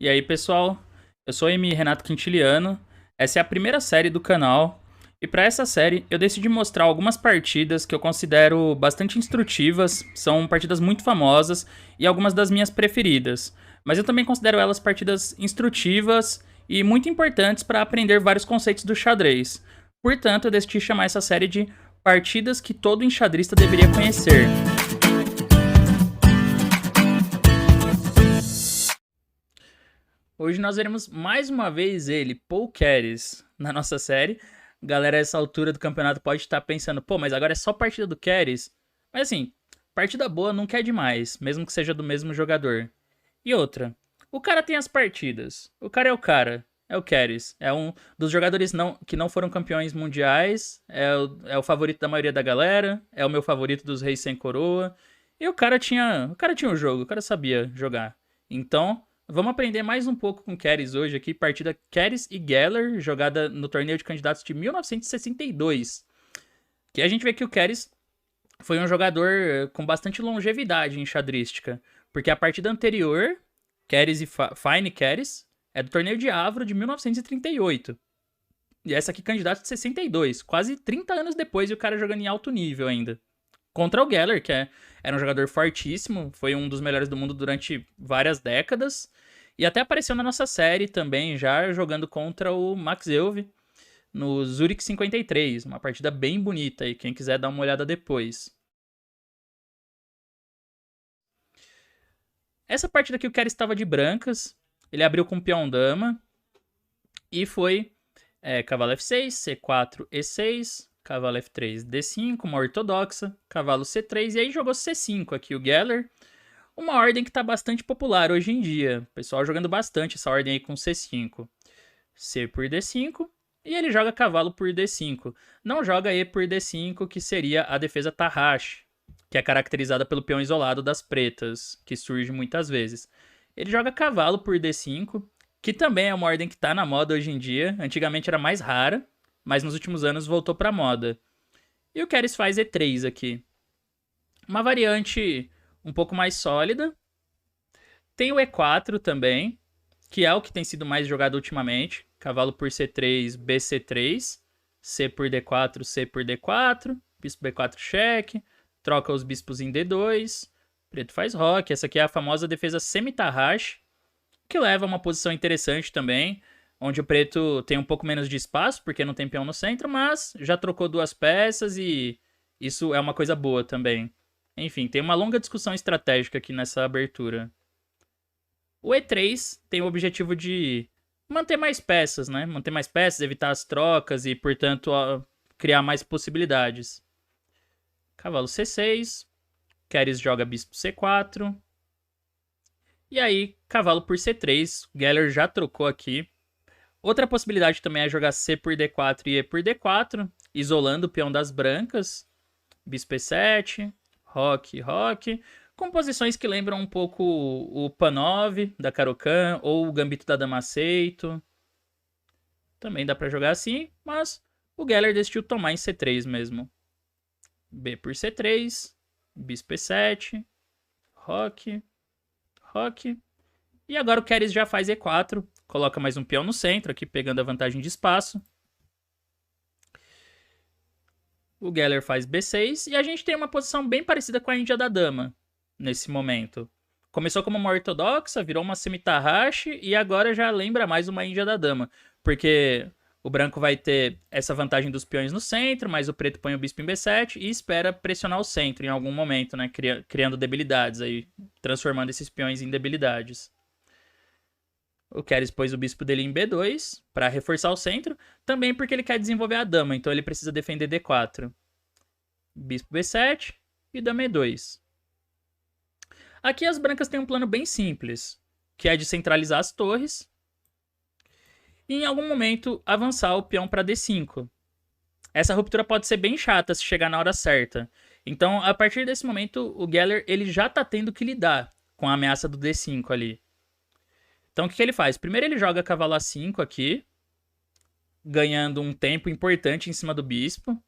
E aí, pessoal? Eu sou o Renato Quintiliano. Essa é a primeira série do canal. E para essa série, eu decidi mostrar algumas partidas que eu considero bastante instrutivas, são partidas muito famosas e algumas das minhas preferidas. Mas eu também considero elas partidas instrutivas e muito importantes para aprender vários conceitos do xadrez. Portanto, eu decidi chamar essa série de Partidas que todo enxadrista deveria conhecer. Hoje nós veremos mais uma vez ele, Paul Keres, na nossa série. Galera, essa altura do campeonato pode estar pensando, pô, mas agora é só partida do Keres? Mas assim, partida boa nunca é demais, mesmo que seja do mesmo jogador. E outra, o cara tem as partidas. O cara é o cara. É o Keres. É um dos jogadores que não foram campeões mundiais. É o favorito da maioria da galera. É o meu favorito dos reis sem coroa. E o cara tinha o jogo. O cara sabia jogar. Então, vamos aprender mais um pouco com Keres hoje aqui. Partida Keres e Geller, jogada no torneio de candidatos de 1962. Que a gente vê que o Keres foi um jogador com bastante longevidade em xadrística. Porque a partida anterior, Keres e Fine Keres, é do torneio de Avro de 1938. E essa aqui, candidato de 62, quase 30 anos depois, e o cara jogando em alto nível ainda. Contra o Geller, que era um jogador fortíssimo, foi um dos melhores do mundo durante várias décadas. E até apareceu na nossa série também, já jogando contra o Max Euwe no Zurich 53. Uma partida bem bonita aí, quem quiser dar uma olhada depois. Essa partida aqui o Keres estava de brancas, ele abriu com peão dama e foi cavalo F6, C4, E6, cavalo F3, D5, uma ortodoxa, cavalo C3 e aí jogou C5 aqui o Geller. Uma ordem que está bastante popular hoje em dia. O pessoal jogando bastante essa ordem aí com C5. C por D5 e ele joga cavalo por D5. Não joga E por D5, que seria a defesa Tarrasch, que é caracterizada pelo peão isolado das pretas, que surge muitas vezes. Ele joga cavalo por D5, que também é uma ordem que está na moda hoje em dia. Antigamente era mais rara, mas nos últimos anos voltou para moda. E o Keres faz E3 aqui. Uma variante um pouco mais sólida. Tem o E4 também, que é o que tem sido mais jogado ultimamente. Cavalo por C3, BC3, C por D4, C por D4, bispo B4 cheque, troca os bispos em D2, preto faz roque. Essa aqui é a famosa defesa semi-Tarrasch, que leva a uma posição interessante também, onde o preto tem um pouco menos de espaço, porque não tem peão no centro, mas já trocou duas peças e isso é uma coisa boa também. Enfim, tem uma longa discussão estratégica aqui nessa abertura. O E3 tem o objetivo de manter mais peças, né? Manter mais peças, evitar as trocas e, portanto, criar mais possibilidades. Cavalo C6. Keres joga bispo C4. E aí, cavalo por C3. O Geller já trocou aqui. Outra possibilidade também é jogar C por D4 e E por D4, isolando o peão das brancas. Bispo E7. Roque, roque. Composições que lembram um pouco o Panov da Caro-Kann ou o Gambito da Dama Aceito. Também dá pra jogar assim, mas o Geller decidiu tomar em C3 mesmo. B por C3, bispo E7, roque, roque. E agora o Keres já faz E4, coloca mais um peão no centro, aqui pegando a vantagem de espaço. O Geller faz B6 e a gente tem uma posição bem parecida com a Índia da Dama nesse momento. Começou como uma ortodoxa, virou uma semi-Tarrasch e agora já lembra mais uma Índia da Dama, porque o branco vai ter essa vantagem dos peões no centro, mas o preto põe o bispo em B7 e espera pressionar o centro em algum momento, né, criando debilidades aí, transformando esses peões em debilidades. O Keres pôs o bispo dele em B2 para reforçar o centro, também porque ele quer desenvolver a dama, então ele precisa defender D4. Bispo B7 e dama E2. Aqui as brancas têm um plano bem simples, que é de centralizar as torres e em algum momento avançar o peão para D5. Essa ruptura pode ser bem chata se chegar na hora certa. Então, a partir desse momento, o Geller ele já está tendo que lidar com a ameaça do D5 ali. Então, o que ele faz? Primeiro ele joga cavalo A5 aqui, ganhando um tempo importante em cima do bispo.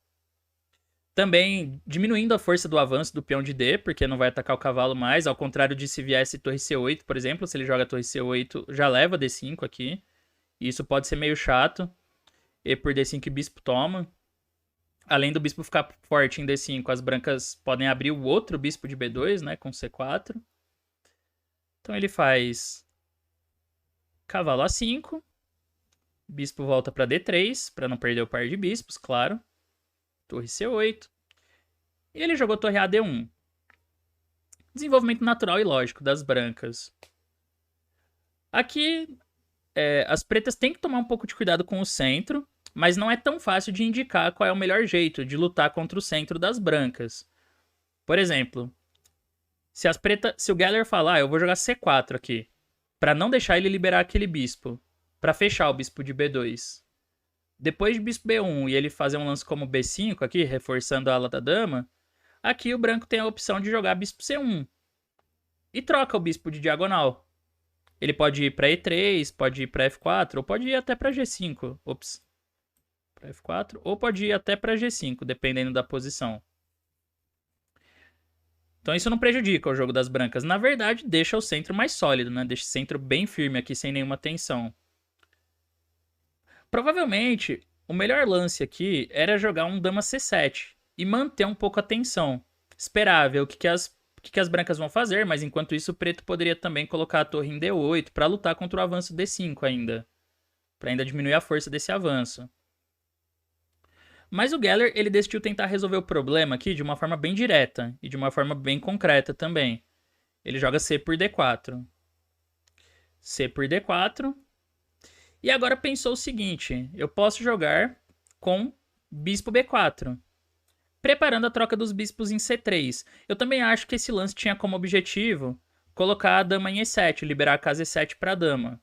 Também diminuindo a força do avanço do peão de D, porque não vai atacar o cavalo mais. Ao contrário de se viesse torre C8, por exemplo. Se ele joga torre C8, já leva D5 aqui. E isso pode ser meio chato. E por D5 bispo toma. Além do bispo ficar forte em D5, as brancas podem abrir o outro bispo de B2, né? Com C4. Então ele faz cavalo A5. Bispo volta para D3, para não perder o par de bispos, claro. Torre C8. E ele jogou torre A D1. Desenvolvimento natural e lógico das brancas. Aqui, as pretas têm que tomar um pouco de cuidado com o centro, mas não é tão fácil de indicar qual é o melhor jeito de lutar contra o centro das brancas. Por exemplo, se o Geller falar, eu vou jogar C4 aqui, para não deixar ele liberar aquele bispo, para fechar o bispo de B2. Depois de bispo B1 e ele fazer um lance como B5 aqui, reforçando a ala da dama, aqui o branco tem a opção de jogar bispo C1 e troca o bispo de diagonal. Ele pode ir para E3, pode ir para F4, ou pode ir até para G5. Ops. Para F4, ou pode ir até para G5, dependendo da posição. Então isso não prejudica o jogo das brancas. Na verdade, deixa o centro mais sólido, né? Deixa o centro bem firme aqui, sem nenhuma tensão. Provavelmente, o melhor lance aqui era jogar um dama C7 e manter um pouco a tensão. Esperar ver o que as brancas vão fazer, mas enquanto isso o preto poderia também colocar a torre em D8 para lutar contra o avanço D5 ainda. Para ainda diminuir a força desse avanço. Mas o Geller, ele decidiu tentar resolver o problema aqui de uma forma bem direta e de uma forma bem concreta também. Ele joga C por D4. C por D4. E agora pensou o seguinte, eu posso jogar com bispo B4, preparando a troca dos bispos em C3. Eu também acho que esse lance tinha como objetivo colocar a dama em E7, liberar a casa E7 para a dama.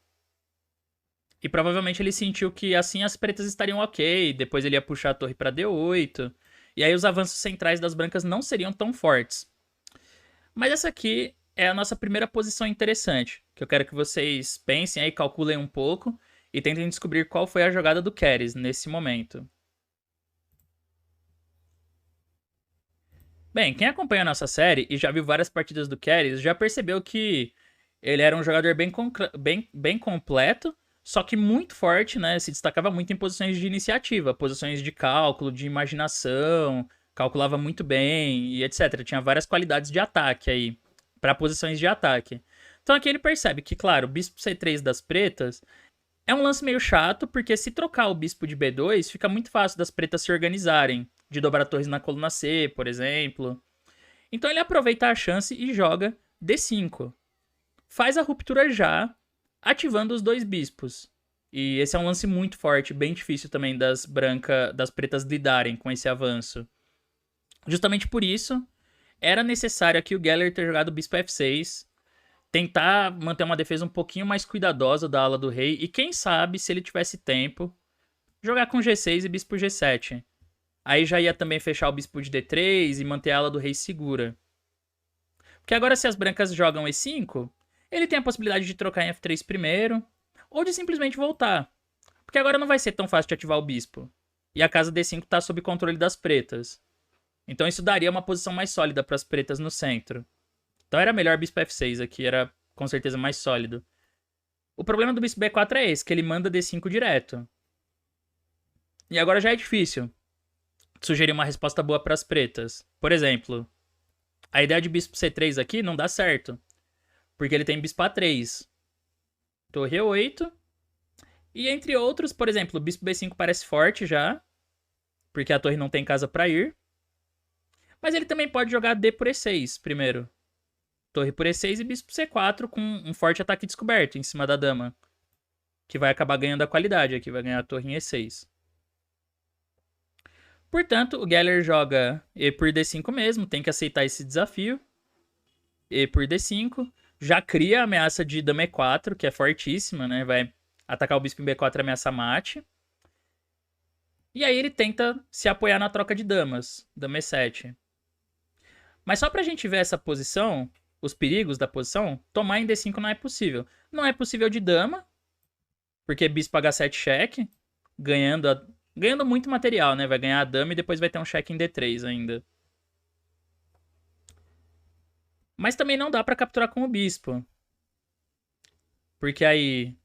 E provavelmente ele sentiu que assim as pretas estariam ok, depois ele ia puxar a torre para D8, e aí os avanços centrais das brancas não seriam tão fortes. Mas essa aqui é a nossa primeira posição interessante, que eu quero que vocês pensem aí, calculem um pouco, e tentem descobrir qual foi a jogada do Keres nesse momento. Bem, quem acompanha a nossa série e já viu várias partidas do Keres já percebeu que ele era um jogador bem completo, só que muito forte, né? Se destacava muito em posições de iniciativa, posições de cálculo, de imaginação, calculava muito bem e etc. Tinha várias qualidades de ataque aí, para posições de ataque. Então aqui ele percebe que, claro, o bispo C3 das pretas é um lance meio chato, porque se trocar o bispo de B2, fica muito fácil das pretas se organizarem, de dobrar torres na coluna C, por exemplo. Então ele aproveita a chance e joga D5. Faz a ruptura já, ativando os dois bispos. E esse é um lance muito forte, bem difícil também das pretas lidarem com esse avanço. Justamente por isso, era necessário aqui o Geller ter jogado bispo F6, tentar manter uma defesa um pouquinho mais cuidadosa da ala do rei, e quem sabe, se ele tivesse tempo, jogar com G6 e bispo G7. Aí já ia também fechar o bispo de D3 e manter a ala do rei segura. Porque agora se as brancas jogam E5, ele tem a possibilidade de trocar em F3 primeiro, ou de simplesmente voltar. Porque agora não vai ser tão fácil de ativar o bispo. E a casa D5 está sob controle das pretas. Então isso daria uma posição mais sólida para as pretas no centro. Então era melhor bispo F6 aqui, era com certeza mais sólido. O problema do bispo B4 é esse, que ele manda D5 direto. E agora já é difícil sugerir uma resposta boa para as pretas. Por exemplo, a ideia de bispo C3 aqui não dá certo, porque ele tem bispo A3, torre E8, e entre outros, por exemplo, o bispo B5 parece forte já, porque a torre não tem casa para ir. Mas ele também pode jogar D por E6 primeiro. Torre por E6 e bispo C4 com um forte ataque descoberto em cima da dama, que vai acabar ganhando a qualidade aqui, vai ganhar a torre em E6. Portanto, o Geller joga E por D5 mesmo, tem que aceitar esse desafio. E por D5, já cria a ameaça de dama E4, que é fortíssima, né? Vai atacar o bispo em B4 e ameaça mate. E aí ele tenta se apoiar na troca de damas, dama E7. Mas só pra gente ver essa posição, os perigos da posição, tomar em D5 não é possível. Não é possível de dama, porque bispo H7 cheque, ganhando Ganhando muito material, né? Vai ganhar a dama e depois vai ter um cheque em D3 ainda. Mas também não dá pra capturar com o bispo. Porque aí,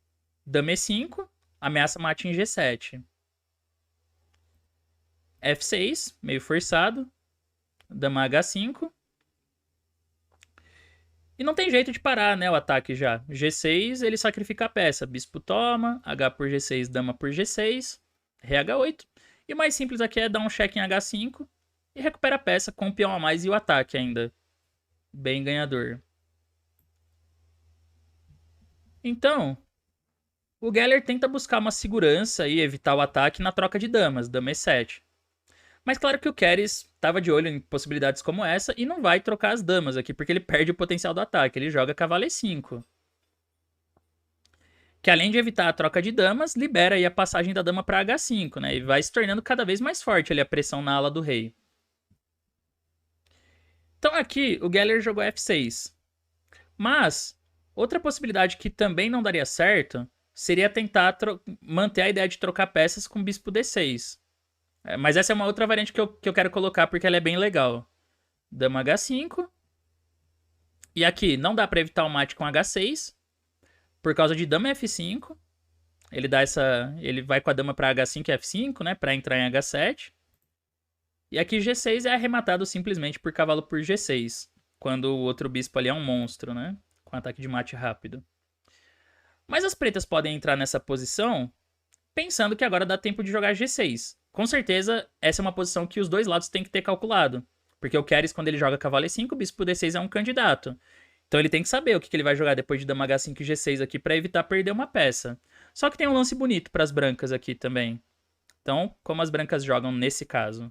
dama E5, ameaça mate em G7. F6, meio forçado. Dama H5. E não tem jeito de parar, né, o ataque já. G6, ele sacrifica a peça. Bispo toma, H por G6, dama por G6, Rei H8. E o mais simples aqui é dar um cheque em H5 e recupera a peça com um peão a mais e o ataque ainda. Bem ganhador. Então, o Geller tenta buscar uma segurança e evitar o ataque na troca de damas, dama E7. Mas claro que o Keres estava de olho em possibilidades como essa e não vai trocar as damas aqui, porque ele perde o potencial do ataque. Ele joga cavalo E5. Que além de evitar a troca de damas, libera aí a passagem da dama para H5, né? E vai se tornando cada vez mais forte ali a pressão na ala do rei. Então aqui o Geller jogou F6. Mas outra possibilidade que também não daria certo seria tentar manter a ideia de trocar peças com bispo D6. Mas essa é uma outra variante que eu quero colocar porque ela é bem legal. Dama H5. E aqui não dá para evitar o mate com H6. Por causa de dama F5. Ele vai com a dama para H5 e F5, né? Para entrar em H7. E aqui G6 é arrematado simplesmente por cavalo por G6. Quando o outro bispo ali é um monstro, né? Com ataque de mate rápido. Mas as pretas podem entrar nessa posição pensando que agora dá tempo de jogar G6. Com certeza, essa é uma posição que os dois lados têm que ter calculado. Porque o Keres, quando ele joga cavalo E5, o bispo D6 é um candidato. Então ele tem que saber o que ele vai jogar depois de dama H5 e G6 aqui para evitar perder uma peça. Só que tem um lance bonito para as brancas aqui também. Então, como as brancas jogam nesse caso?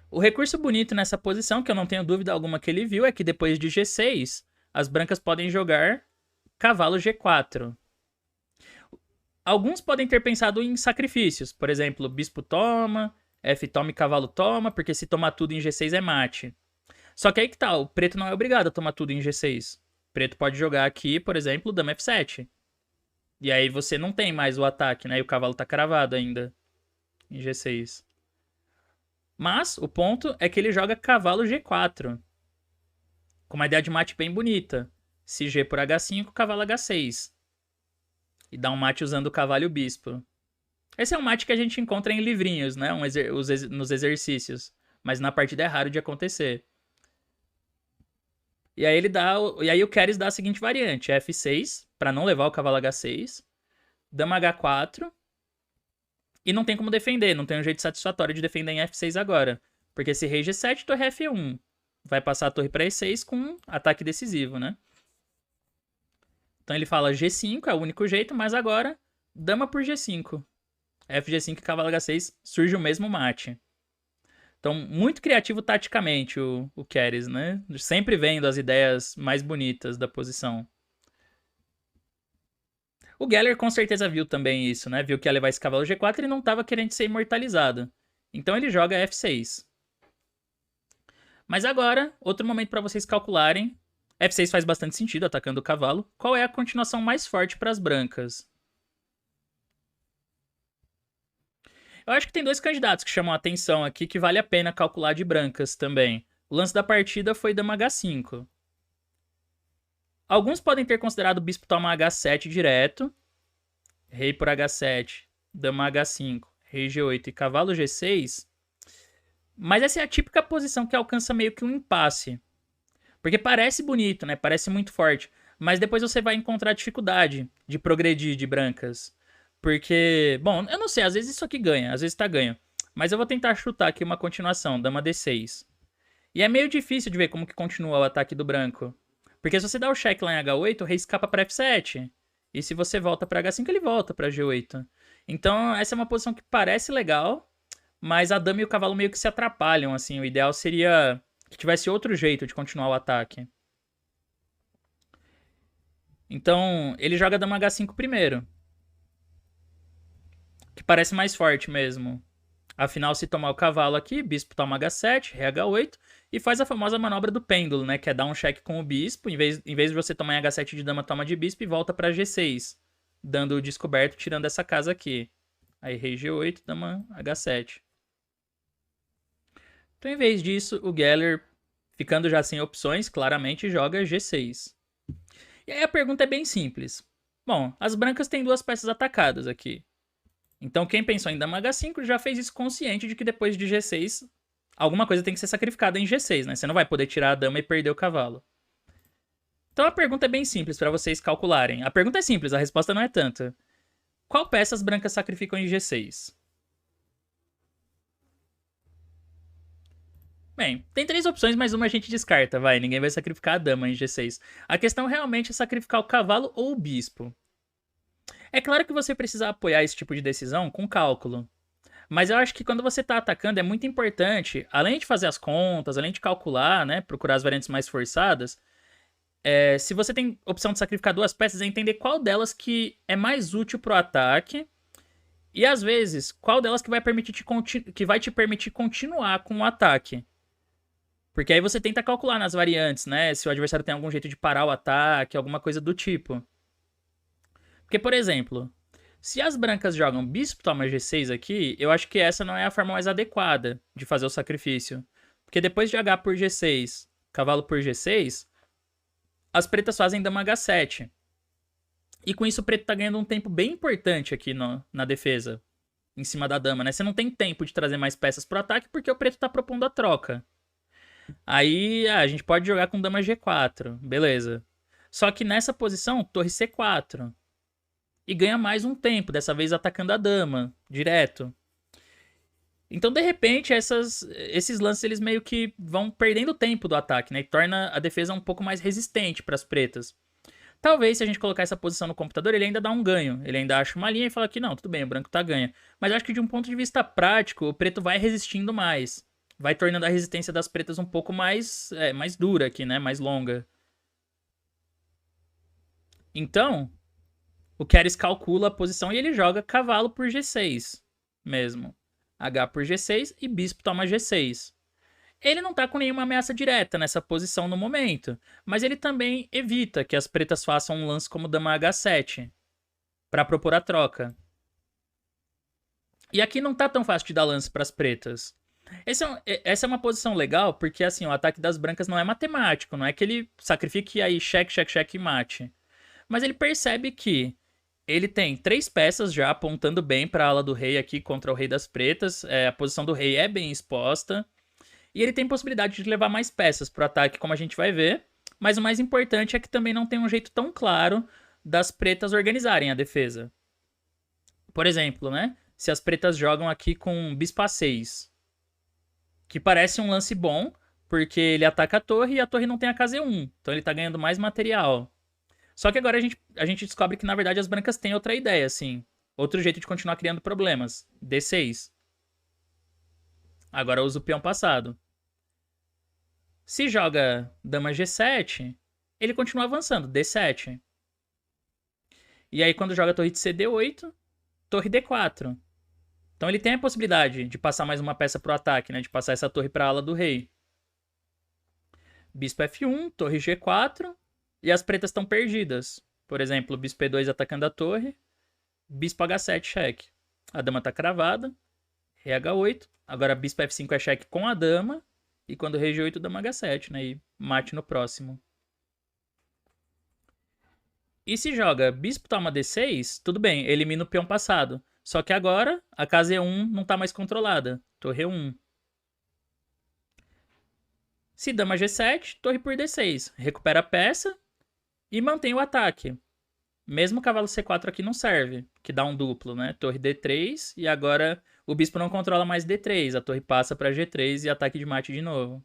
O recurso bonito nessa posição, que eu não tenho dúvida alguma que ele viu, é que depois de G6, as brancas podem jogar cavalo G4. Alguns podem ter pensado em sacrifícios. Por exemplo, bispo toma, F toma e cavalo toma, porque se tomar tudo em G6 é mate. Só que aí que tá, o preto não é obrigado a tomar tudo em G6. O preto pode jogar aqui, por exemplo, dama F7. E aí você não tem mais o ataque, né? E o cavalo tá cravado ainda em G6. Mas o ponto é que ele joga cavalo G4. Com uma ideia de mate bem bonita. Se G por H5, cavalo H6. E dá um mate usando o cavalo e o bispo. Esse é um mate que a gente encontra em livrinhos, né? Nos exercícios. Mas na partida é raro de acontecer. E aí o Keres dá a seguinte variante: F6, para não levar o cavalo H6. Dama H4. E não tem como defender, não tem um jeito satisfatório de defender em F6 agora. Porque se rei G7, torre F1. Vai passar a torre para E6 com um ataque decisivo, né? Então ele fala G5 é o único jeito, mas agora dama por G5. FG5 e cavalo H6 surge o mesmo mate. Então, muito criativo taticamente o Keres, né? Sempre vendo as ideias mais bonitas da posição. O Geller com certeza viu também isso, né? Viu que ia levar esse cavalo G4 e não estava querendo ser imortalizado. Então ele joga F6. Mas agora, outro momento para vocês calcularem. F6 faz bastante sentido, atacando o cavalo. Qual é a continuação mais forte para as brancas? Eu acho que tem dois candidatos que chamam a atenção aqui que vale a pena calcular de brancas também. O lance da partida foi dama H5. Alguns podem ter considerado o bispo toma H7 direto. Rei por H7, dama H5, rei G8 e cavalo G6. Mas essa é a típica posição que alcança meio que um impasse. Porque parece bonito, né? Parece muito forte. Mas depois você vai encontrar dificuldade de progredir de brancas. Porque, bom, eu não sei, às vezes isso aqui ganha, às vezes tá ganho. Mas eu vou tentar chutar aqui uma continuação, dama D6. E é meio difícil de ver como que continua o ataque do branco. Porque se você dá o cheque lá em H8, o rei escapa para F7. E se você volta para H5, ele volta para G8. Então, essa é uma posição que parece legal, mas a dama e o cavalo meio que se atrapalham, assim. O ideal seria que tivesse outro jeito de continuar o ataque. Então, ele joga dama H5 primeiro. Que parece mais forte mesmo. Afinal, se tomar o cavalo aqui, bispo toma H7, rei H8, e faz a famosa manobra do pêndulo, né? Que é dar um cheque com o bispo, em vez de você tomar em H7 de dama, toma de bispo e volta para G6. dando o descoberto, tirando essa casa aqui. Aí rei G8, dama H7. Então, em vez disso, o Geller, ficando já sem opções, claramente joga G6. E aí a pergunta é bem simples. Bom, as brancas têm duas peças atacadas aqui. Então quem pensou em dama H5 já fez isso consciente de que depois de G6, alguma coisa tem que ser sacrificada em G6, né? Você não vai poder tirar a dama e perder o cavalo. Então a pergunta é bem simples para vocês calcularem. A pergunta é simples, a resposta não é tanta. Qual peça as brancas sacrificam em G6? Bem, tem três opções, mas uma a gente descarta, vai. Ninguém vai sacrificar a dama em G6. A questão realmente é sacrificar o cavalo ou o bispo. É claro que você precisa apoiar esse tipo de decisão com cálculo. Mas eu acho que quando você está atacando é muito importante, além de fazer as contas, além de calcular, né, procurar as variantes mais forçadas, se você tem opção de sacrificar duas peças, é entender qual delas que é mais útil pro ataque e às vezes qual delas que vai te permitir continuar com o ataque. Porque aí você tenta calcular nas variantes, né, se o adversário tem algum jeito de parar o ataque, alguma coisa do tipo. Porque, por exemplo, se as brancas jogam bispo toma G6 aqui, eu acho que essa não é a forma mais adequada de fazer o sacrifício. Porque depois de H por G6, cavalo por G6, as pretas fazem dama H7. E com isso o preto tá ganhando um tempo bem importante aqui na defesa, em cima da dama, né? Você não tem tempo de trazer mais peças pro ataque porque o preto tá propondo a troca. Aí a gente pode jogar com dama G4, beleza. Só que nessa posição, torre C4. E ganha mais um tempo, dessa vez atacando a dama, direto. Então, de repente, esses lances eles meio que vão perdendo tempo do ataque, né? E torna a defesa um pouco mais resistente para as pretas. Talvez, se a gente colocar essa posição no computador, ele ainda dá um ganho. Ele ainda acha uma linha e fala que não, tudo bem, o branco tá ganha. Mas eu acho que de um ponto de vista prático, o preto vai resistindo mais. Vai tornando a resistência das pretas um pouco mais dura aqui, né? Mais longa. Então, o Keres calcula a posição e ele joga cavalo por G6 mesmo. H por G6 e bispo toma G6. Ele não tá com nenhuma ameaça direta nessa posição no momento, mas ele também evita que as pretas façam um lance como dama H7 para propor a troca. E aqui não tá tão fácil de dar lance para as pretas. Essa é uma posição legal porque assim, o ataque das brancas não é matemático, não é que ele sacrifique aí cheque, cheque, cheque e mate. Mas ele percebe que ele tem três peças já apontando bem para a ala do rei aqui contra o rei das pretas. A posição do rei é bem exposta. E ele tem possibilidade de levar mais peças pro ataque, como a gente vai ver. Mas o mais importante é que também não tem um jeito tão claro das pretas organizarem a defesa. Por exemplo, né? Se as pretas jogam aqui com bispo A6, que parece um lance bom, porque ele ataca a torre e a torre não tem a KZ1. Então ele tá ganhando mais material. Só que agora a gente descobre que, na verdade, as brancas têm outra ideia, assim. Outro jeito de continuar criando problemas. D6. Agora usa o peão passado. Se joga dama G7, ele continua avançando. D7. E aí, quando joga torre de CD8, torre D4. Então ele tem a possibilidade de passar mais uma peça pro ataque, né? De passar essa torre pra ala do rei. Bispo F1, torre G4. E as pretas estão perdidas. Por exemplo, bispo E2 atacando a torre. Bispo H7, cheque. A dama tá cravada. Rei H8. Agora bispo F5 é cheque com a dama. E quando rei G8, dama H7, né? E mate no próximo. E se joga bispo toma D6, tudo bem, elimina o peão passado. Só que agora a casa E1 não tá mais controlada. Torre E1. Se dama G7, torre por D6. Recupera a peça e mantém o ataque. Mesmo o cavalo C4 aqui não serve, que dá um duplo, né? Torre D3 e agora o bispo não controla mais D3. A torre passa para G3 e ataque de mate de novo.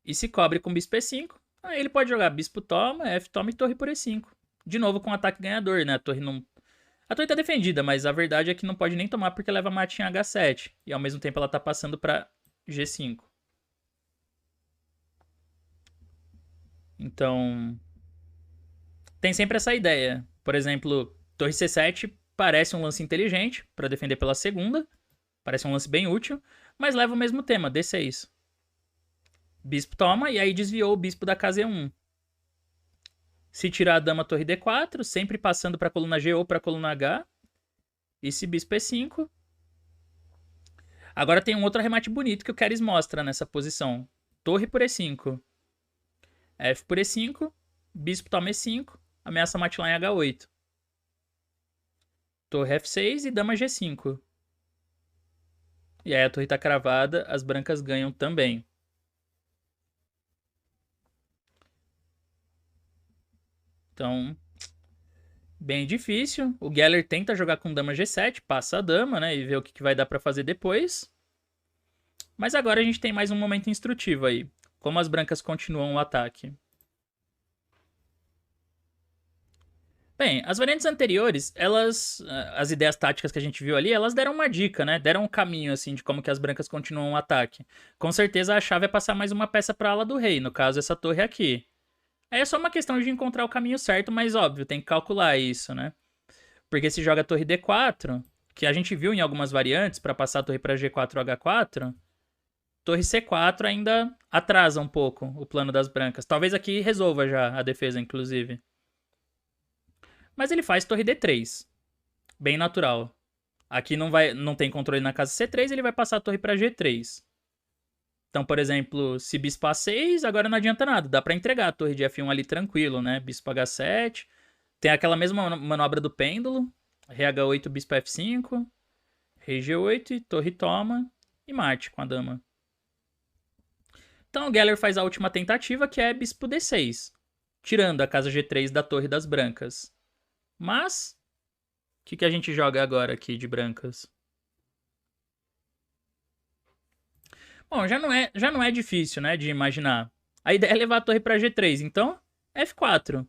E se cobre com bispo E5, aí ele pode jogar bispo toma, F toma e torre por E5. De novo com ataque ganhador, né? A torre tá defendida, mas a verdade é que não pode nem tomar porque leva mate em H7. E ao mesmo tempo ela tá passando para G5. Então, tem sempre essa ideia. Por exemplo, torre C7 parece um lance inteligente para defender pela segunda. Parece um lance bem útil, mas leva o mesmo tema, D6. Bispo toma e aí desviou o bispo da casa E1. Se tirar a dama, torre D4, sempre passando para a coluna G ou para a coluna H. E se bispo E5. Agora tem um outro arremate bonito que o Keres mostra nessa posição. Torre por E5. F por E5. Bispo toma E5. Ameaça mate lá em H8. Torre F6 e dama G5. E aí a torre tá cravada, as brancas ganham também. Então, bem difícil. O Geller tenta jogar com dama G7, passa a dama, né? E vê o que vai dar pra fazer depois. Mas agora a gente tem mais um momento instrutivo aí. Como as brancas continuam o ataque. Bem, as variantes anteriores, as ideias táticas que a gente viu ali, elas deram uma dica, né? Deram um caminho, assim, de como que as brancas continuam o ataque. Com certeza a chave é passar mais uma peça pra ala do rei, no caso essa torre aqui. Aí é só uma questão de encontrar o caminho certo, mas óbvio, tem que calcular isso, né? Porque se joga a torre D4, que a gente viu em algumas variantes, pra passar a torre pra G4 ou H4, torre C4 ainda atrasa um pouco o plano das brancas. Talvez aqui resolva já a defesa, inclusive. Mas ele faz torre D3. Bem natural. Aqui não tem controle na casa C3, ele vai passar a torre para G3. Então, por exemplo, se bispo A6, agora não adianta nada. Dá para entregar a torre de F1 ali tranquilo, né? Bispo H7. Tem aquela mesma manobra do pêndulo. Rei H8, bispo F5. Rei G8 e torre toma. E mate com a dama. Então o Geller faz a última tentativa, que é bispo D6. Tirando a casa G3 da torre das brancas. Mas, o que a gente joga agora aqui de brancas? Bom, já não é difícil, né, de imaginar. A ideia é levar a torre para G3, então F4,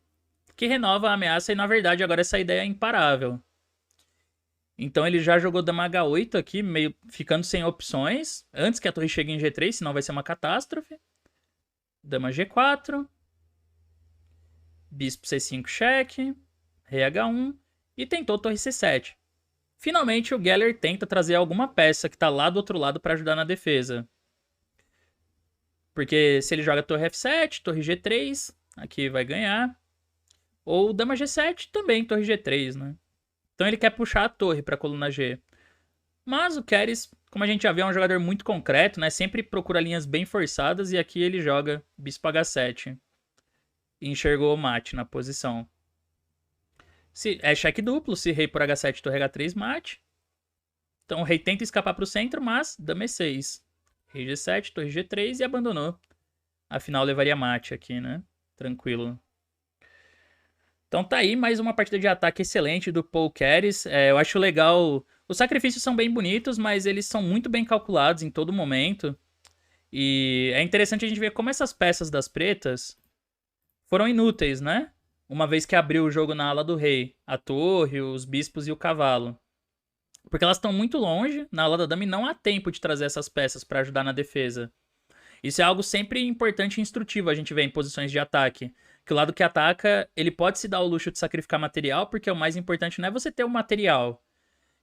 que renova a ameaça e na verdade agora essa ideia é imparável. Então ele já jogou dama H8 aqui, meio ficando sem opções, antes que a torre chegue em G3, senão vai ser uma catástrofe. Dama G4, bispo C5 cheque, rei H1 e tentou torre C7. Finalmente o Geller tenta trazer alguma peça que está lá do outro lado para ajudar na defesa. Porque se ele joga torre F7, torre G3, aqui vai ganhar. Ou dama G7, também torre G3, né? Então ele quer puxar a torre para a coluna G. Mas o Keres, como a gente já viu, é um jogador muito concreto, né? Sempre procura linhas bem forçadas e aqui ele joga bispo H7. E enxergou o mate na posição. Se é cheque duplo, se rei por H7, torre H3, mate. Então o rei tenta escapar para o centro, mas dama E6. Rei G7, torre G3 e abandonou. Afinal, levaria mate aqui, né? Tranquilo. Então tá aí mais uma partida de ataque excelente do Paul Keres. Eu acho legal. Os sacrifícios são bem bonitos, mas eles são muito bem calculados em todo momento. E é interessante a gente ver como essas peças das pretas foram inúteis, né? Uma vez que abriu o jogo na ala do rei. A torre, os bispos e o cavalo. Porque elas estão muito longe, na ala da dama, e não há tempo de trazer essas peças para ajudar na defesa. Isso é algo sempre importante e instrutivo a gente vê em posições de ataque. Que o lado que ataca, ele pode se dar o luxo de sacrificar material, porque o mais importante não é você ter o material.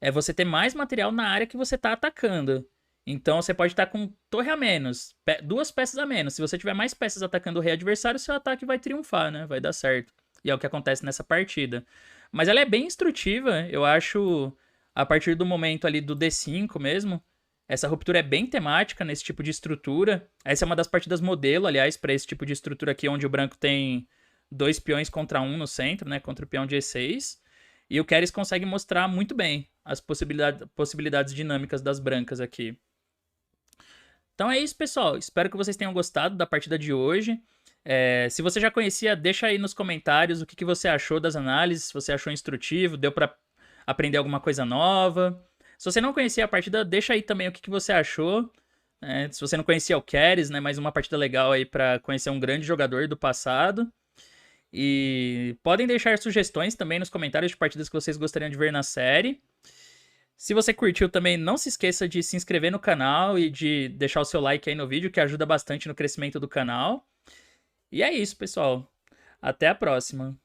É você ter mais material na área que você está atacando. Então você pode estar com torre a menos, duas peças a menos. Se você tiver mais peças atacando o rei adversário, seu ataque vai triunfar, né? Vai dar certo. E é o que acontece nessa partida. Mas ela é bem instrutiva, eu acho, a partir do momento ali do D5 mesmo. Essa ruptura é bem temática nesse tipo de estrutura. Essa é uma das partidas modelo, aliás, para esse tipo de estrutura aqui, onde o branco tem 2 peões contra 1 no centro, né? Contra o peão de E6. E o Keres consegue mostrar muito bem as possibilidades dinâmicas das brancas aqui. Então é isso, pessoal. Espero que vocês tenham gostado da partida de hoje. Se você já conhecia, deixa aí nos comentários o que você achou das análises, se você achou instrutivo, deu para aprender alguma coisa nova. Se você não conhecia a partida, deixa aí também o que você achou. Se você não conhecia o Keres, né, mais uma partida legal aí para conhecer um grande jogador do passado. E podem deixar sugestões também nos comentários de partidas que vocês gostariam de ver na série. Se você curtiu também, não se esqueça de se inscrever no canal e de deixar o seu like aí no vídeo, que ajuda bastante no crescimento do canal. E é isso, pessoal. Até a próxima.